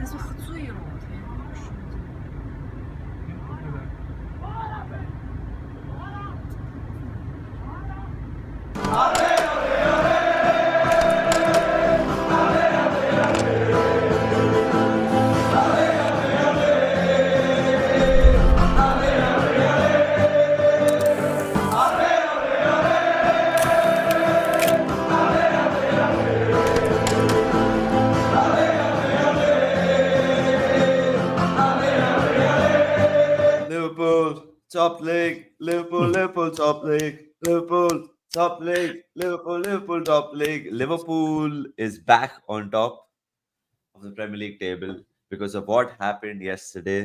还是喝醉了，我天，是Liverpool, top league. Liverpool, top league. Liverpool, top league. Liverpool, top league. Liverpool is back on top of the Premier League table because of what happened yesterday.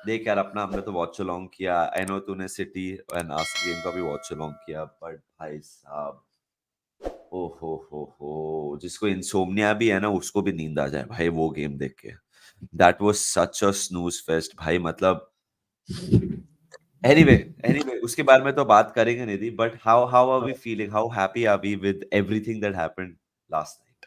देख यार, अपना हमने तो watch along किया. I know तूने city and Arsenal game का भी watch along किया, बट भाई साहब, ओ हो, जिसको इंसोम्निया भी है ना, उसको भी नींद आ जाए भाई वो गेम देख के. That was such a snooze fest भाई. मतलब एनीवे उसके बारे में तो बात करेंगे Nidhi, but how are we feeling, how happy are we with everything that happened last night?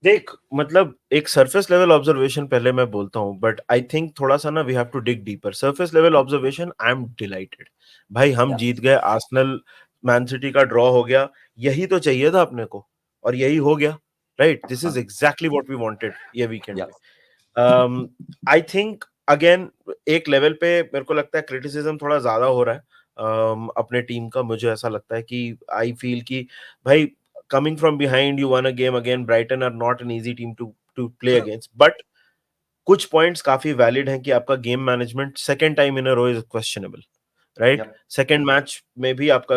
देख, मतलब एक सरफेस लेवल ऑब्जर्वेशन पहले मैं बोलता हूँ, बट आई थिंक थोड़ा सा ना we have to dig deeper. Surface level observation, I am delighted भाई. हम जीत गए, आर्सेनल मैन सिटी का ड्रॉ हो गया. यही तो चाहिए था अपने को, और यही हो गया. Right, this is exactly what we wanted ये वीकेंड पे. आई थिंक अगेन एक लेवल पे मेरे को लगता है क्रिटिसिज्म थोड़ा ज्यादा हो रहा है अपने टीम का. मुझे ऐसा लगता है कि आई फील कि भाई, coming from behind, you won a game again. Brighton are not an easy team to play against, but कुछ पॉइंट्स काफी वैलिड हैं कि आपका game management second time in a row is questionable. Right, second match में भी आपका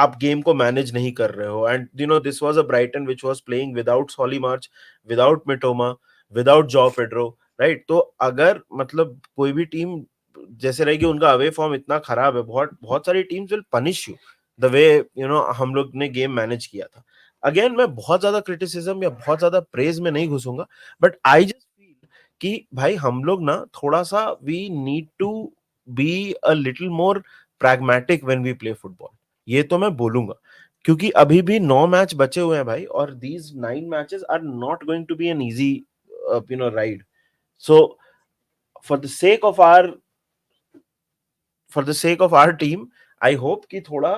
आप game को मैनेज नहीं कर रहे हो. And you know, this was a Brighton which was playing without Solly March, without Mitoma, without Joao Pedro. Right, तो अगर मतलब कोई भी टीम जैसे रहेगी, उनका अवे फॉर्म इतना खराब है, बहुत बहुत सारी teams will punish you the way you know हम लोग ने गेम मैनेज किया था. अगेन, मैं बहुत ज्यादा क्रिटिसिज्म या बहुत ज्यादा प्रेज में नहीं घुसूंगा, बट आई जस्ट फील कि भाई हम लोग ना थोड़ा सा we need to be a little more pragmatic when we play football. ये तो मैं बोलूंगा, क्योंकि अभी भी 9 मैच बचे हुए हैं भाई, और these 9 matches are not going to be an easy ride. So for the sake of our team, I hope कि थोड़ा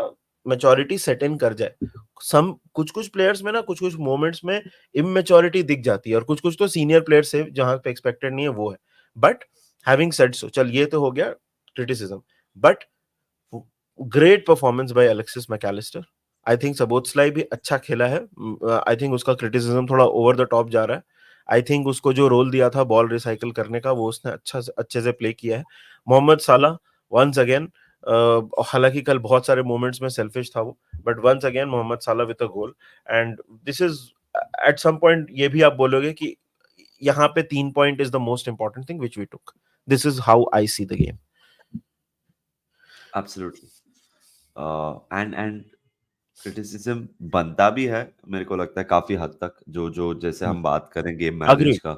मेच्योरिटी सेट इन कर जाए. सम कुछ कुछ प्लेयर्स में ना, कुछ कुछ मोमेंट्स में इमेच्योरिटी दिख जाती है, और कुछ कुछ तो सीनियर प्लेयर्स से जहां पे एक्सपेक्टेड नहीं है वो है. बट हैविंग सेड सो, चल ये तो हो गया criticism. But great performance by Alexis Mac Allister. I think Szoboszlai भी अच्छा खेला है. आई थिंक उसका क्रिटिसिज्म थोड़ा ओवर द टॉप जा रहा है. आई थिंक उसको जो रोल दिया था बॉल रिसाइकल करने का, वो उसने अच्छे से प्ले किया है. मोहम्मद साला वंस अगेन, हालांकि कल बहुत सारे मोमेंट्स में सेल्फिश था वो, but once again Mohamed Salah with a goal. And this is at some point ये भी आप बोलोगे कि यहाँ पे 3 point is the most important thing which we took. This is how I see the game. Absolutely. And criticism बनता भी है, मेरे को लगता है काफी हद तक. जो जो जैसे हम बात करें गेम मैनेज अग्री. का,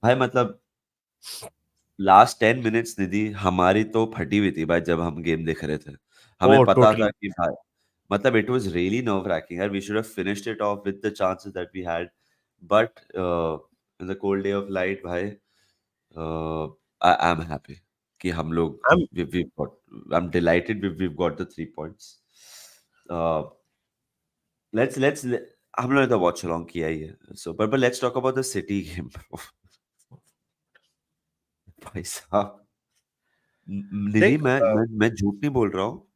भाई मतलब लास्ट 10 मिनट्स निधि हमारी तो फटी हुई थी भाई. जब हम गेम देख रहे थे, हमें ओ पता था टोटली. कि भाई, मतलब it was really nerve racking यार. We should have finished it off with the chances that we had, but in the cold day of light भाई, आई एम हैप्पी कि हम लोग, we got, I am delighted we got the 3 points. Let's हम लोगों ने तो watch along किया ही है, सो but let's talk about the City game. भाई साहब, निधि, देख, मैं झूठ नहीं बोल रहा हूँ.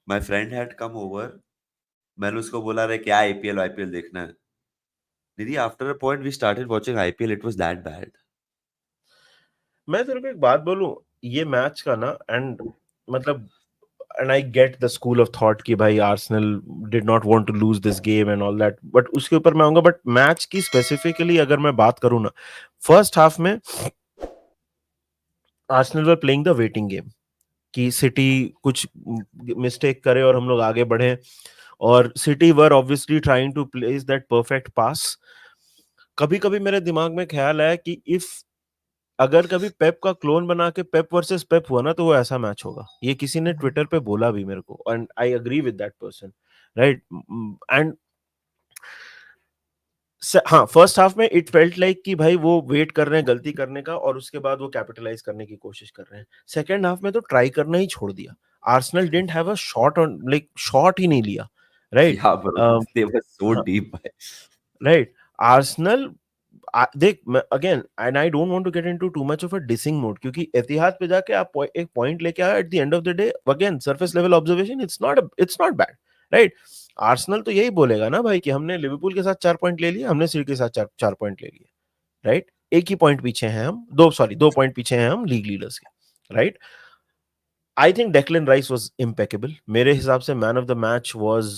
My friend had come over. मैंने उसको बोला, रे क्या आईपीएल आईपीएल देखना है? Nidhi, after a point we started watching IPL. It was that bad. मैं तेरे को एक बात बोलूं, ये मैच का ना, एंड मतलब, and I get the school of thought कि भाई Arsenal did not want to lose this game and all that, but उसके ऊपर मैं आऊंगा. बट मैच की स्पेसिफिकली अगर मैं बात करूं ना, फर्स्ट हाफ में Arsenal were playing the waiting game कि सिटी कुछ मिस्टेक करे और हम लोग आगे बढ़े, और City were obviously trying to place that perfect pass. कभी कभी मेरे दिमाग में ख्याल आया कि इफ अगर कभी पेप का क्लोन बना के पेप वर्सेस पेप हुआ ना, तो वो ऐसा मैच होगा. ये किसी ने ट्विटर पे बोला भी मेरे को, and I agree with that person. Right. And हाँ, फर्स्ट हाफ में इट फेल्ट लाइक कि भाई वो वेट कर रहे हैं गलती करने का और उसके बाद वो कैपिटलाइज करने की कोशिश कर रहे हैं। सेकंड हाफ में तो ट्राई करना ही छोड़ दिया। Arsenal didn't have a shot on, like shot ही नहीं लिया, right? Yeah, bro. They were so हाँ, deep. भाई. राइट। आर्सेनल देख, again, and I don't want to get into too much of a dissing mode, क्योंकि Etihad पे जाके आप एक पॉइंट लेके आए at the end of the day, again surface level observation, it's not bad, right? Arsenal तो यही बोलेगा ना भाई कि हमने लिवरपूल के साथ 4 पॉइंट ले लिए, हमने सिटी के साथ 4 पॉइंट ले लिए, राइट? एक ही पॉइंट पीछे हैं हम, 2 पॉइंट पीछे हैं हम लीग लीडर्स के, right? I think Declan Rice was impeccable. मेरे हिसाब से man of the match was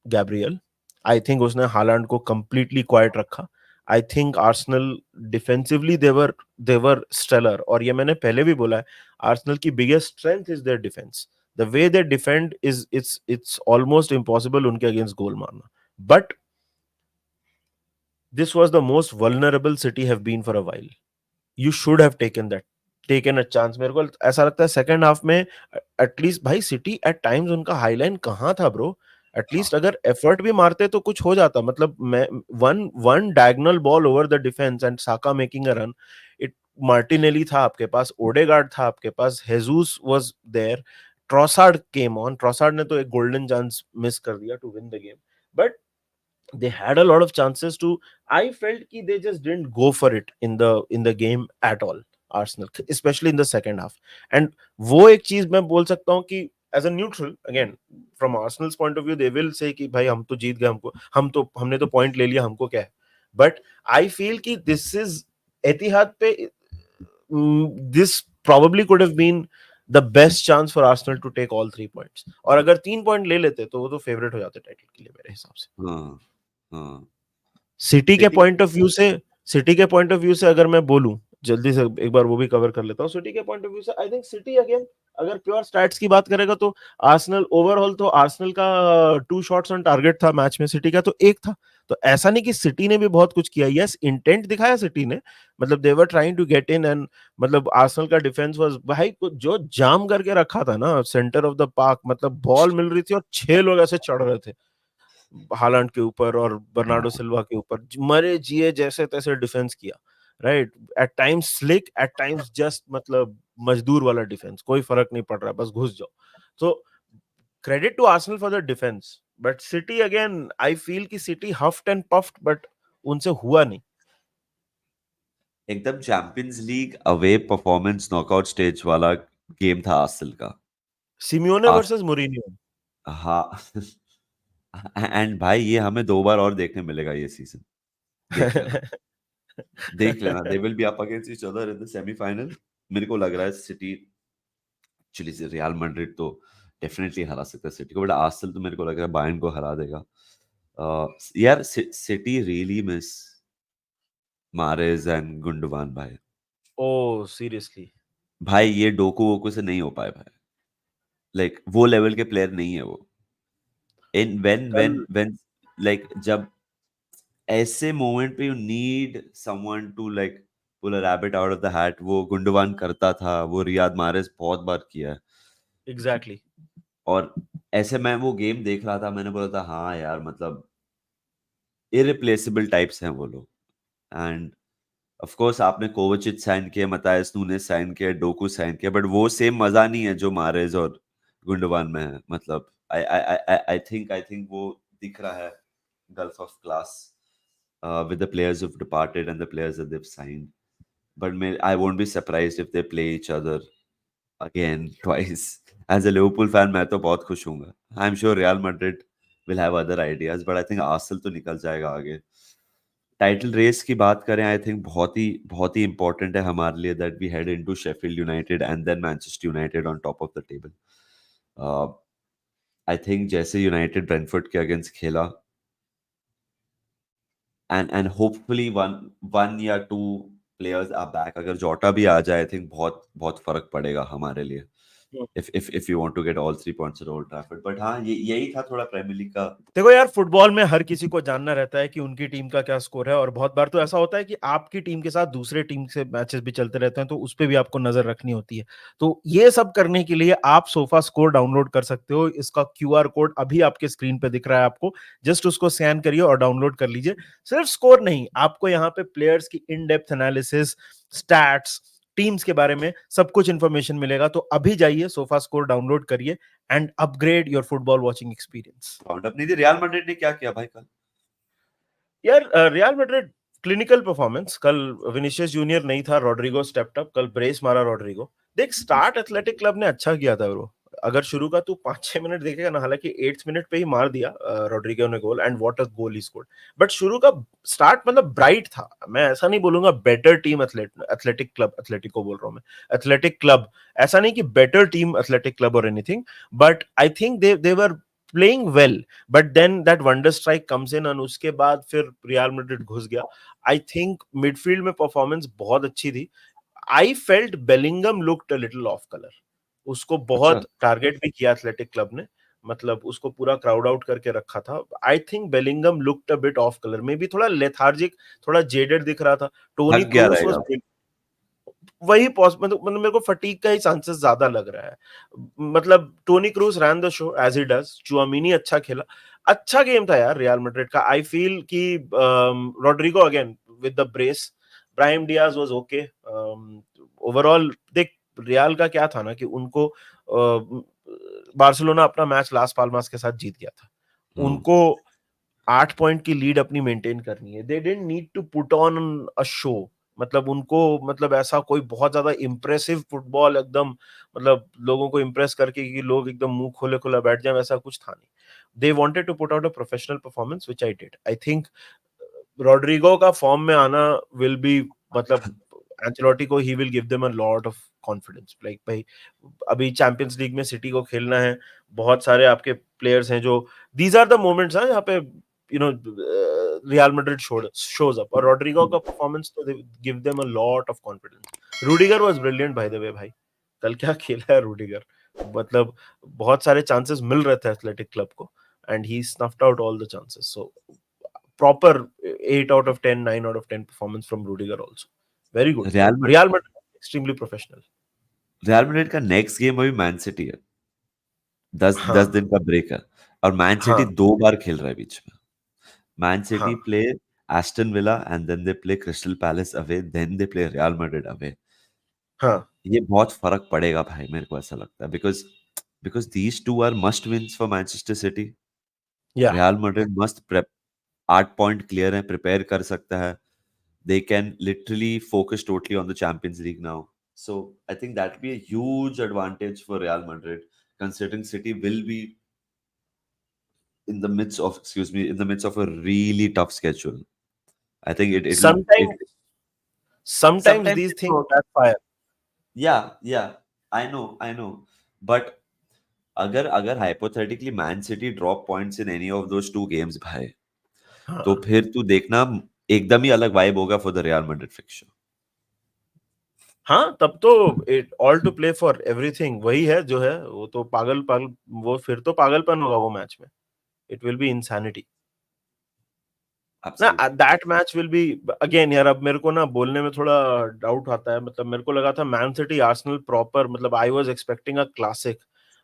Gabriel. I think उसने हालैंड को कंप्लीटली क्वाइट रखा। I think Arsenal defensively they were stellar, और ये मैंने पहले भी बोला है, आर्सेनल की biggest strength is their defence. The way they defend is it's almost impossible उनके अगेंस्ट गोल मारना, but this was the most vulnerable City have been for a while. You should have taken a chance. मेरे को ऐसा लगता है second half में at least भाई city eight times उनका हाईलाइन कहाँ था ब्रो? एटलीस्ट हाँ. अगर एफर्ट भी मारते तो कुछ हो जाता। मतलब मैं one one diagonal ball over the defence and Saka making a run, it Martinelli था आपके पास, ओडेगार्ड था आपके पास, Jesus was there, Trossard came on. Trossard ने तो एक गोल्डन चांस मिस कर दिया to win the game, but they had a lot of chances to. I felt ki they just didn't go for it in the game at all, Arsenal, especially in the second half. And वो एक चीज मैं बोल सकता हूँ कि as a neutral, again from Arsenal's point of view, they will say कि भाई हम तो जीत गए, हमने तो पॉइंट ले लिया, हमको क्या है? But I feel कि this is एतिहाद पे, this probably could have been the best chance for Arsenal to take all 3 points. और अगर 3 पॉइंट ले लेते तो वो तो फेवरेट हो जाते टाइटल के लिए मेरे हिसाब से। हाँ. हाँ. सिटी के City. पॉइंट ऑफ व्यू से, सिटी के पॉइंट ऑफ व्यू से अगर मैं बोलूं, जल्दी से एक बार वो भी कवर कर लेता हूँ। सिटी के पॉइंट ऑफ व्यू से आई थिंक सिटी अगेन, अगर प्योर स्टैट्स की बात करेगा तो आर्सेनल ओवरऑल, तो आर्सेनल का 2 शॉट्स ऑन टारगेट था मैच में, सिटी का तो एक था। तो ऐसा नहीं कि सिटी ने भी बहुत कुछ किया, यस इंटेंट दिखाया सिटी ने, मतलब they were trying to get in, and मतलब आर्सेनल का डिफेंस वाज भाई जो जाम करके रखा था ना सेंटर ऑफ द पार्क, मतलब बॉल मिल रही थी और 6 लोग ऐसे चढ़ रहे थे हालांड के ऊपर और बर्नार्डो हाँ. सिल्वा के ऊपर, मरे जिए जैसे तैसे डिफेंस किया, right? At times slick, at times just मतलब मजदूर वाला डिफेंस, कोई फर्क नहीं पड़ रहा, बस घुस जाओ। तो credit to Arsenal for the defence, but City again I feel कि City huffed and puffed, but उनसे हुआ नहीं। एकदम Champions League away performance knockout stage वाला गेम था आर्सेनल का. सिमियोने आस वर्सेस मोरिनियो। हाँ. एंड भाई ये हमें 2 बार और देखने मिलेगा ये सीजन. देख लेना. देख लेना. They will be up against each other in the semifinal. मेरे को लग रहा है सिटी एक्चुअली से रियल मैड्रिड तो डेफिनेटली हरा सकता है सिटी को, बट आर्सेनल तो मेरे को लग रहा है बायर्न को हरा देगा. यार City really miss Mahrez and Gundogan भाई. Oh seriously? भाई ये डोकू वोकू से नहीं हो पाए भाई. लाइक वो लेवल के प्लेयर नहीं है वो. इन कल व्हेन लाइक जब ऐसे मोमेंट पे you need someone to like pull a rabbit out of the hat, वो गुंडोगान करता था, वो रियाद मारेज बहुत बार किया है. एग्जैक्टली। और ऐसे मैं वो गेम देख रहा था, मैंने बोला था हाँ यार मतलब इरिप्लेसेबल टाइप्स हैं वो लोग. एंड ऑफ कोर्स आपने कोवाचिच साइन किया, मतायस नूनेज साइन किया, डोकू साइन किया, बट वो सेम मजा नहीं है जो मारेज और गुंडोगान में है. मतलब आई थिंक वो दिख रहा है gulf of class with the players who've departed and the players that they've signed. But I won't be surprised if they play each other again twice. As a Liverpool fan, मैं तो बहुत खुश हूँगा. I'm sure Real Madrid will have other ideas, but I think Arsenal तो निकल जाएगा आगे. Title race की बात करें, आई थिंक बहुत ही इंपॉर्टेंट है हमारे लिए that we head into Sheffield United and then Manchester United on top of the table. I think जैसे यूनाइटेड ब्रेंटफोर्ड के अगेंस्ट खेला, and hopefully one या two players are back. अगर जोटा भी आ जाए, आई थिंक बहुत बहुत फर्क पड़ेगा हमारे लिए. if you want to get all 3 points at Old Trafford. But हाँ, यही था थोड़ा प्रीमियर लीग का। देखो यार, फुटबॉल में हर किसी को जानना रहता है कि उनकी टीम का क्या स्कोर है, और बहुत बार तो ऐसा होता है कि आपकी टीम के साथ दूसरे टीम से मैचेस भी चलते रहते हैं, तो उस पे भी आपको नजर रखनी होती है। तो ये सब करने के लिए आप सोफा स्कोर डाउनलोड कर सकते हो। इसका क्यूआर कोड अभी आपके स्क्रीन पे दिख रहा है आपको, जस्ट उसको स्कैन करिए और डाउनलोड कर लीजिए। सिर्फ स्कोर नहीं, आपको यहाँ पे प्लेयर्स की in depth analysis, stats, teams के बारे में सब कुछ इंफॉर्मेशन मिलेगा। तो अभी जाइए, सोफा स्कोर डाउनलोड करिए and upgrade your football watching experience. Round up नहीं थी। रियल मैड्रिड ने क्या किया भाई कल? यार रियल मैड्रिड क्लिनिकल परफॉर्मेंस कल। विनिशियस जूनियर नहीं था, रॉड्रिगो स्टेप्ड अप, कल ब्रेस मारा रॉड्रिगो। देख, स्टार्ट एथलेटिक क्लब ने अच्छा किया था ब्रो। अगर शुरू का तू 5-6 मिनट देखेगा ना, हालांकि 8th मिनट पे ही मार दिया रॉड्रिगो ने गोल, and what a goal he scored. But शुरू का स्टार्ट मतलब ब्राइट था। मैं ऐसा नहीं बोलूंगा better team Athletic Club, Atletico बोल रहा हूं मैं, एथलेटिक क्लब। ऐसा नहीं कि बेटर टीम एथलेटिक क्लब और anything, but I think they were playing well. But then that wonder strike comes in, और उसके बाद फिर रियल मैड्रिड घुस गया। आई थिंक मिडफील्ड में परफॉर्मेंस बहुत अच्छी थी। I felt Bellingham looked a little off colour. उसको अच्छा। बहुत टारगेट भी किया एथलेटिक क्लब ने, मतलब उसको पूरा क्राउड आउट करके रखा था। I think Bellingham looked a bit of colour, may be थोड़ा लेथार्जिक, थोड़ा जेडेड दिख रहा था। टोनी थक गया क्रूस रहेगा। वाज, वही मतलब मेरे को फटीग का ही चांसेस ज्यादा लग रहा है। मतलब Toni Kroos ran the show as he does. Tchouameni अच्छा खेला, अच्छा गेम था यार रियल मैड्रिड का। आई फील कि Rodrygo again with the brace, Brahim Diaz was okay. Overall देख, रियल का क्या था ना कि उनको बार्सिलोना अपना मैच लास पाल्मास के साथ जीत गया था। उनको 8 पॉइंट की लीड अपनी मेंटेन करनी है। They didn't need to put on a show. मतलब उनको, मतलब ऐसा कोई बहुत ज्यादा इंप्रेसिव फुटबॉल एकदम, मतलब लोगों को इंप्रेस करके कि लोग एकदम मुंह खोले खोला बैठ जाए, वैसा कुछ था नहीं। They wanted to put out a professional performance which I did. I think Rodrygo का फॉर्म में आना विल बी, मतलब एंचेलोटी को ही will give them a lot of confidence. Like भाई, अभी चैंपियंस लीग में सिटी को खेलना है, बहुत सारे आपके प्लेयर्स हैं जो, दीज आर द मोमेंट्स हैं जहाँ पे you know real Madrid shows up, और रॉड्रिगो का परफॉर्मेंस तो give them a lot of confidence. Rudiger was brilliant by the way भाई, कल क्या खेला है रूडिगर। मतलब बहुत सारे चांसेस मिल रहे थे एथलेटिक क्लब को, and he स्नफ्ड out all the chances. So proper 8 out of 10, 9 out of 10 performance from Rudiger also. Very good. Real Real Madrid extremely professional. Madrid का नेक्स्ट गेम अभी मैन सिटी है। 10 हाँ दिन का break है, और man City हाँ 2 बार खेल रहा है बीच में। मैन सिटी हाँ play Aston Villa and then they play Crystal Palace away, then they play Real Madrid away. हाँ ये बहुत फर्क पड़ेगा भाई, मेरे को ऐसा लगता है, because because these two are must wins for Manchester City. या Real Madrid must prep, 8 point clear है, प्रिपेयर कर सकता है। They can literally focus totally on the Champions League now. So I think that will be a huge advantage for Real Madrid, considering City will be in the midst of, excuse me, in the midst of a really tough schedule. I think it'll it sometimes sometimes these it things will. backfire. Yeah, I know, but अगर अगर hypothetically Man City drop points in any of those 2 games भाई, तो हाँ फिर तू देखना एकदम ही अलग वाइब होगा for the Real Madrid fixture. हाँ, तब तो it all to play for everything वही है जो है, वो तो पागल पागल, वो फिर तो पागलपन होगा वो मैच में। इट विल बी इंसैनिटी ना, Absolutely. That match will be again. यार अब मेरे को ना बोलने में थोड़ा डाउट आता है। मतलब मेरे को लगा था मैन सिटी आर्सेनल प्रॉपर, मतलब I was expecting a classic.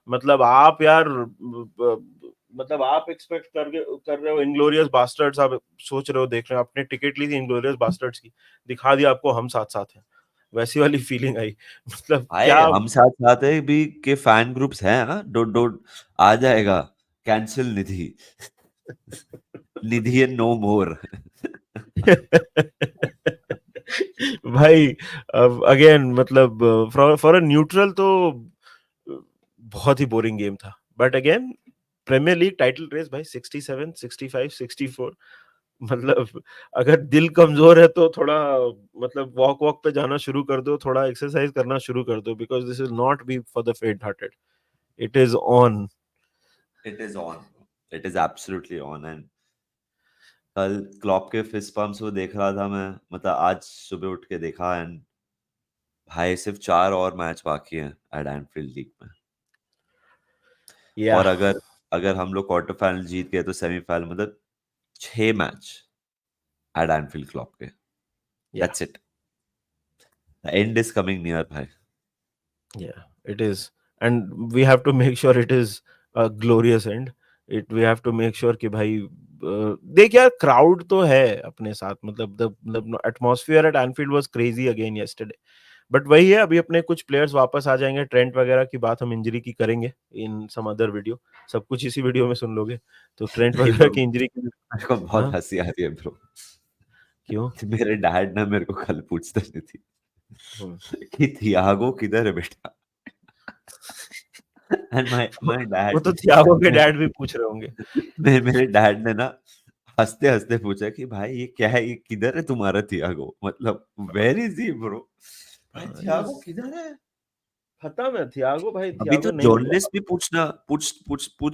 मतलब आप यार मतलब आप एक्सपेक्ट कर रहे हो इंग्लोरियस बास्टर्ड्स, आप सोच रहे हो, देख रहे हो, आपने टिकट ली थी इंग्लोरियस बास्टर्ड्स की, दिखा दिया आपको हम साथ साथ हैं, वैसी वाली फीलिंग आई। मतलब आए क्या। हम साथ साथ है भी के फैन ग्रुप्स हैं। हाँ, डोंट डोंट आ जाएगा cancel Nidhi, Nidhi and no more. भाई अब अगेन, मतलब फॉर अ न्यूट्रल तो बहुत ही बोरिंग गेम था। But again, Premier League title race भाई, 67, 65, 64। मतलब अगर दिल कमजोर है तो थोड़ा, मतलब वॉक वॉक पे जाना शुरू कर दो, थोड़ा एक्सरसाइज करना शुरू कर दो, because this is not be for the फेंट hearted. It is on. It is on, it is absolutely on. And कल क्लॉप के फिस्ट पम्प्स वो देख रहा था मैं, मतलब आज सुबह उठ के देखा, एंड भाई सिर्फ 4 और मैच बाकी हैं एट एनफील्ड लीग में। Yeah. और अगर हम लोग क्वार्टर फाइनल जीत गए तो सेमीफाइनल मतलब 6 मैच एट एनफील्ड क्लॉप के. Yeah. That's it. The end is coming near, bhai. Yeah, it is, and we have to make sure it is a glorious end. We have to make sure कि भाई देख यार crowd तो है अपने साथ, मतलब the atmosphere at Anfield was crazy again yesterday. But वही है, अभी अपने कुछ प्लेयर्स वापस आ जाएंगे. ट्रेंट वगैरह की बात हम इंजरी की करेंगे इन सम अदर वीडियो. सब कुछ इसी वीडियो में सुन लोगे. तो ट्रेंट नहीं वगैरह bro, की इंजरी की. मेरे को बहुत हाँ, हंसी आ रही है ब्रो. क्यों? मेरे डैड ना मेरे को कल पूछते नहीं थी हम्म. कि थियागो किधर है बेटा. एंड माय वो डैड तो थियागो के डैड भी पूछ रहे होंगे. मेरे डैड ने ना हंसते हंसते पूछा कि भाई ये क्या है, ये किधर है तुम्हारा थियागो, मतलब वेर इज ही ब्रो. भाई थियागो किधर है. खत्म है थियागो भाई. अभी थियागो तो नहीं मिला. जर्नलिस्ट भी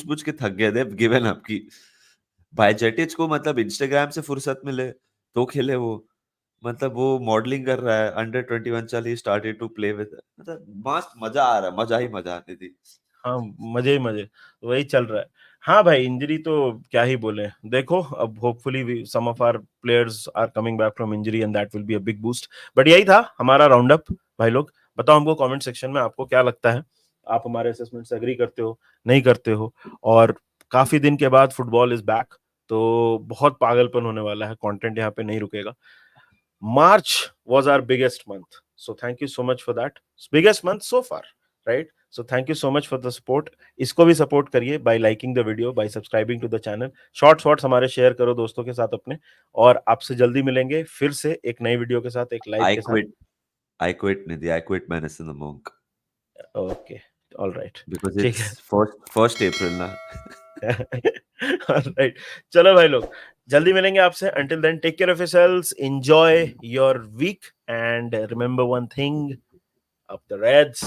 पूछ के थक गए थे गिवन अप की बायजेटिच को, मतलब इंस्टाग्राम से फुर्सत मिले तो खेले वो. मतलब वो मॉडलिंग कर रहा है, अंडर 21 चल ही स्टार्टेड टू प्ले विद. मतलब मस्त मजा आ रहा है, मजा ही मजा आती थी. हाँ, मजे ही मजे. वही चल रहा है. हाँ भाई, इंजरी तो क्या ही बोले. देखो अब hopefully some of our players are coming back from injury and that will be a big boost. बट यही था हमारा राउंड अप. भाई लोग बताओ हमको कमेंट सेक्शन में आपको क्या लगता है. आप हमारे असेसमेंट से एग्री करते हो, नहीं करते हो? और काफी दिन के बाद फुटबॉल इज बैक, तो बहुत पागलपन होने वाला है. कंटेंट यहाँ पे नहीं रुकेगा. March was our biggest month. So thank you so much for that. Biggest month so far, right? So thank you so much for the support. इसको भी सपोर्ट करिए by liking the video, by subscribing to the channel. Shorts हमारे share करो दोस्तों के साथ अपने. और आपसे जल्दी मिलेंगे फिर से एक नई वीडियो के साथ, एक लाइव आई के साथ. Quit I quit Nidhi, I quit मैनेस in the monk okay, all right. because ठीक it's है. first April ना. ऑलराइट. चलो भाई लोग, जल्दी मिलेंगे आपसे. Until then take care of yourselves, enjoy your weekend remember one thing, up the Reds.